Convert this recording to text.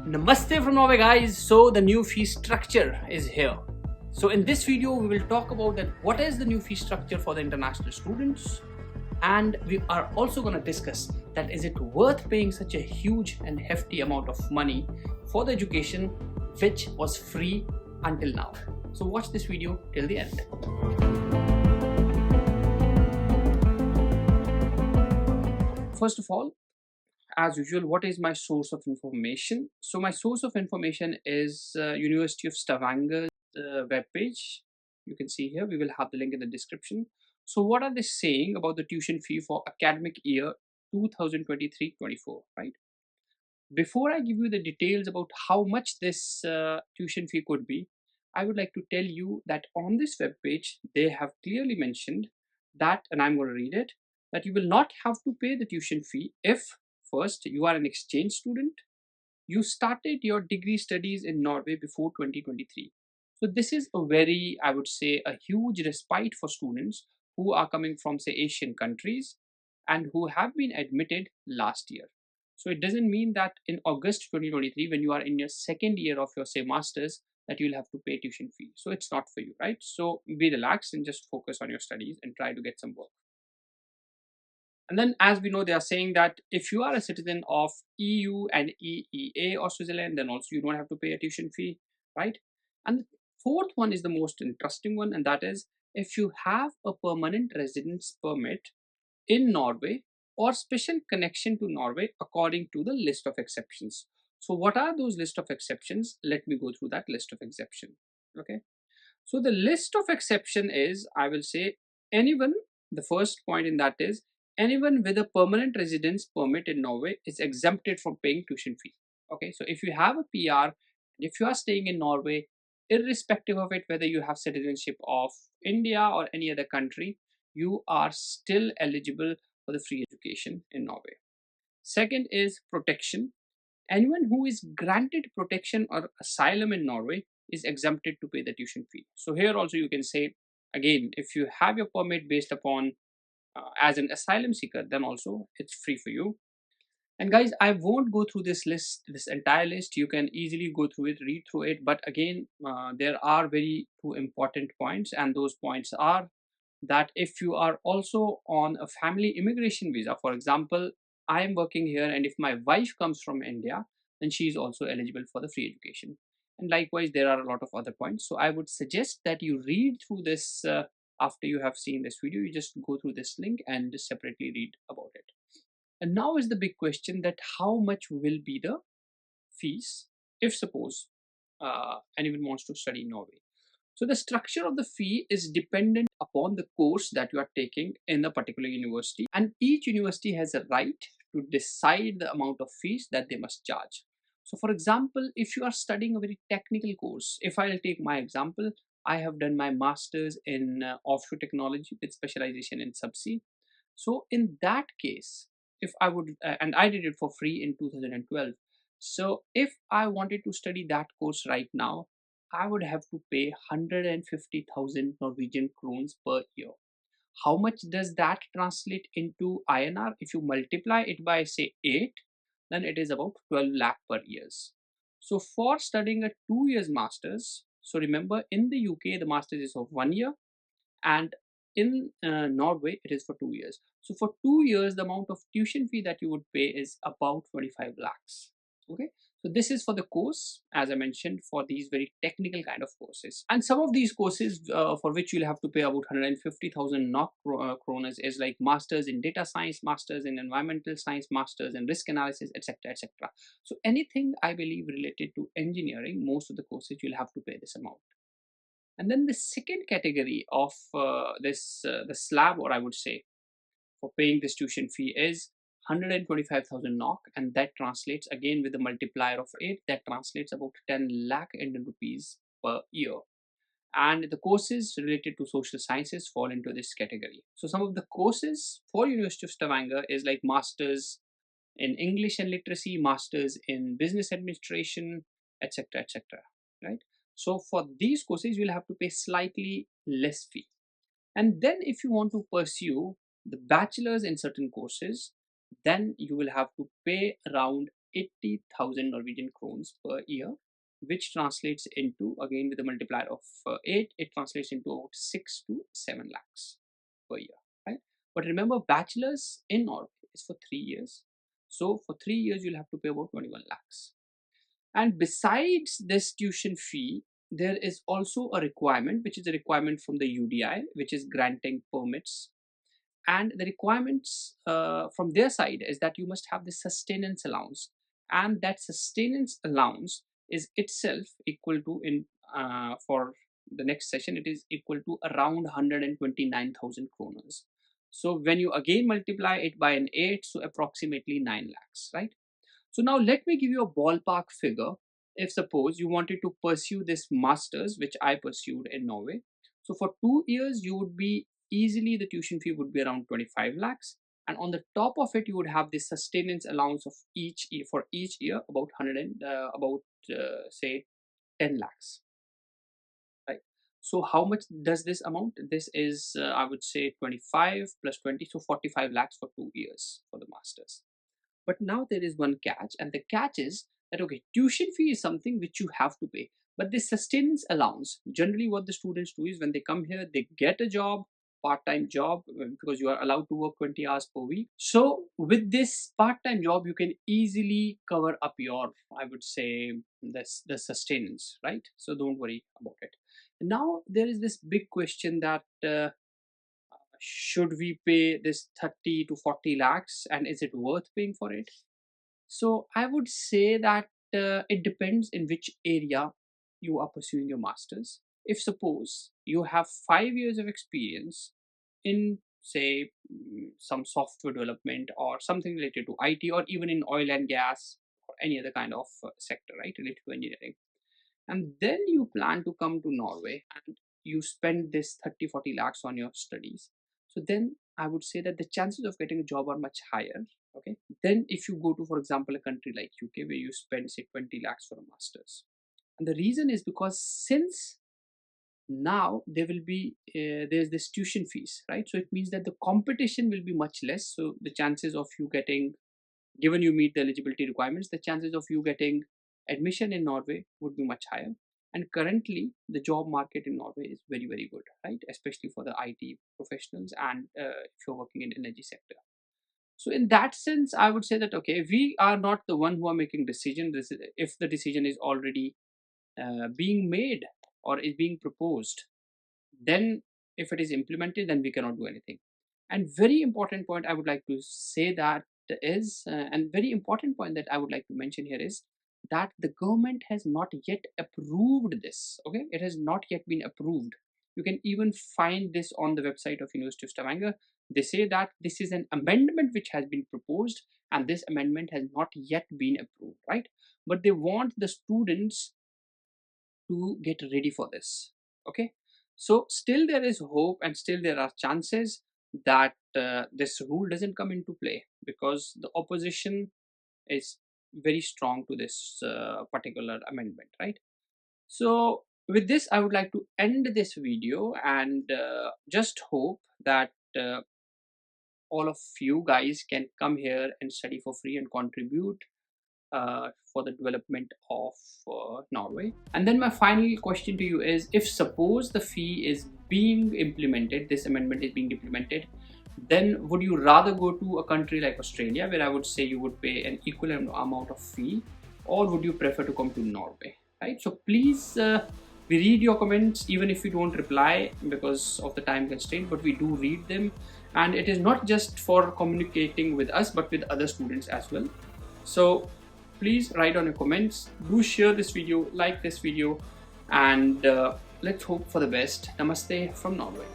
Namaste from Norway, guys. So the new fee structure is here. So in this video we will talk about that what is the new fee structure for the international students, and we are also going to discuss that is it worth paying such a huge and hefty amount of money for the education which was free until now. So watch this video till the end. First of all, as usual, what is my source of information? So my source of information is University of Stavanger's webpage. You can see here, we will have the link in the description. So what are they saying about the tuition fee for academic year 2023-24, right? Before I give you the details about how much this tuition fee could be, I would like to tell you that on this webpage, they have clearly mentioned that, and I'm going to read it, that you will not have to pay the tuition fee if first you are an exchange student, you started your degree studies in Norway before 2023. So this is a very, I would say, a huge respite for students who are coming from, say, Asian countries and who have been admitted last year. So it doesn't mean that in August 2023, when you are in your second year of your, say, masters, that you'll have to pay tuition fee. So it's not for you, right? So be relaxed and just focus on your studies and try to get some work. And then, as we know, they are saying that if you are a citizen of EU and EEA or Switzerland, then also you don't have to pay a tuition fee, right? And the fourth one is the most interesting one, and that is if you have a permanent residence permit in Norway or special connection to Norway according to the list of exceptions. So what are those list of exceptions? Let me go through that list of exception. Okay. So the list of exception is, I will say, anyone, the first point in that is anyone with a permanent residence permit in Norway is exempted from paying tuition fee. Okay, so if you have a PR, if you are staying in Norway, irrespective of it, whether you have citizenship of India or any other country, you are still eligible for the free education in Norway. Second is protection. Anyone who is granted protection or asylum in Norway is exempted to pay the tuition fee. So here also you can say, again, if you have your permit based upon as an asylum seeker, then also it's free for you. And guys, I won't go through this list, this entire list. You can easily go through it, read through it. But again, there are very two important points, and those points are that if you are also on a family immigration visa, for example, I am working here, and if my wife comes from India, then she is also eligible for the free education. And likewise, there are a lot of other points. So I would suggest that you read through this after you have seen this video. You just go through this link and just separately read about it. And now is the big question that how much will be the fees if suppose anyone wants to study in Norway. So the structure of the fee is dependent upon the course that you are taking in a particular university, and each university has a right to decide the amount of fees that they must charge. So for example, if you are studying a very technical course, if I'll take my example, I have done my master's in offshore technology with specialization in subsea. So in that case, if I would, and I did it for free in 2012. So if I wanted to study that course right now, I would have to pay 150,000 Norwegian krones per year. How much does that translate into INR? If you multiply it by say 8, then it is about 12 lakh per years. So for studying a 2 years masters, so remember in the UK the masters is of 1 year, and in Norway it is for 2 years. So for 2 years the amount of tuition fee that you would pay is about 25 lakhs. Okay, so this is for the course, as I mentioned, for these very technical kind of courses. And some of these courses for which you'll have to pay about 150,000 NOK kronas is like masters in data science, masters in environmental science, masters in risk analysis, etc, etc. So anything I believe related to engineering, most of the courses you'll have to pay this amount. And then the second category of the slab, or I would say, for paying this tuition fee is 125,000 NOK, and that translates again with a multiplier of 8, that translates about 10 lakh Indian rupees per year. And the courses related to social sciences fall into this category. So some of the courses for University of Stavanger is like masters in English and literacy, masters in business administration, etc, etc, right? So for these courses you'll have to pay slightly less fee. And then if you want to pursue the bachelor's in certain courses, then you will have to pay around 80,000 Norwegian krones per year, which translates into, again with a multiplier of 8, it translates into about 6 to 7 lakhs per year, right? But remember, bachelor's in Norway is for 3 years. So for 3 years, you'll have to pay about 21 lakhs. And besides this tuition fee, there is also a requirement, which is a requirement from the UDI, which is granting permits. And the requirements from their side is that you must have the sustenance allowance. And that sustenance allowance is itself equal to, for the next session, it is equal to around 129,000 kroners. So when you again multiply it by an 8, so approximately 9 lakhs, right? So now let me give you a ballpark figure. If suppose you wanted to pursue this master's, which I pursued in Norway. So for 2 years, you would be easily, the tuition fee would be around 25 lakhs. And on the top of it, you would have the sustenance allowance of each year, for each year, about 100 and say 10 lakhs. Right. So how much does this amount? This is, I would say 25 plus 20, so 45 lakhs for 2 years for the master's. But now there is one catch, and the catch is that, okay, tuition fee is something which you have to pay. But this sustenance allowance, generally what the students do is when they come here, they get a job, part-time job, because you are allowed to work 20 hours per week. So with this part-time job, you can easily cover up your, I would say, the sustenance, right? So don't worry about it. Now there is this big question that should we pay this 30 to 40 lakhs, and is it worth paying for it? So I would say that it depends in which area you are pursuing your masters. If suppose you have 5 years of experience in, say, some software development or something related to IT, or even in oil and gas or any other kind of sector, right, related to engineering, and then you plan to come to Norway and you spend this 30-40 lakhs on your studies, so then I would say that the chances of getting a job are much higher. Okay, then if you go to, for example, a country like UK, where you spend say 20 lakhs for a master's, and the reason is because since now there will be there's this tuition fees, right? So it means that the competition will be much less, so the chances of you getting, given you meet the eligibility requirements, the chances of you getting admission in Norway would be much higher. And currently the job market in Norway is very, very good, right? Especially for the IT professionals, and if you're working in energy sector. So in that sense, I would say that, okay, we are not the one who are making decision. This is, if the decision is already being made or is being proposed, then if it is implemented, then we cannot do anything. And very important point I would like to say that is, and very important point that I would like to mention here is that the government has not yet approved this. Okay, it has not yet been approved. You can even find this on the website of University of Stavanger. They say that this is an amendment which has been proposed, and this amendment has not yet been approved, right? But they want the students to get ready for this. Okay, so still there is hope, and still there are chances that this rule doesn't come into play, because the opposition is very strong to this particular amendment, right? So with this, I would like to end this video, and just hope that all of you guys can come here and study for free and contribute for the development of Norway. And then my final question to you is, if suppose the fee is being implemented, this amendment is being implemented, then would you rather go to a country like Australia, where I would say you would pay an equal amount of fee, or would you prefer to come to Norway, right? So please, we read your comments, even if you don't reply because of the time constraint, but we do read them. And it is not just for communicating with us, but with other students as well. So please write on your comments, do share this video, like this video, and let's hope for the best. Namaste from Norway.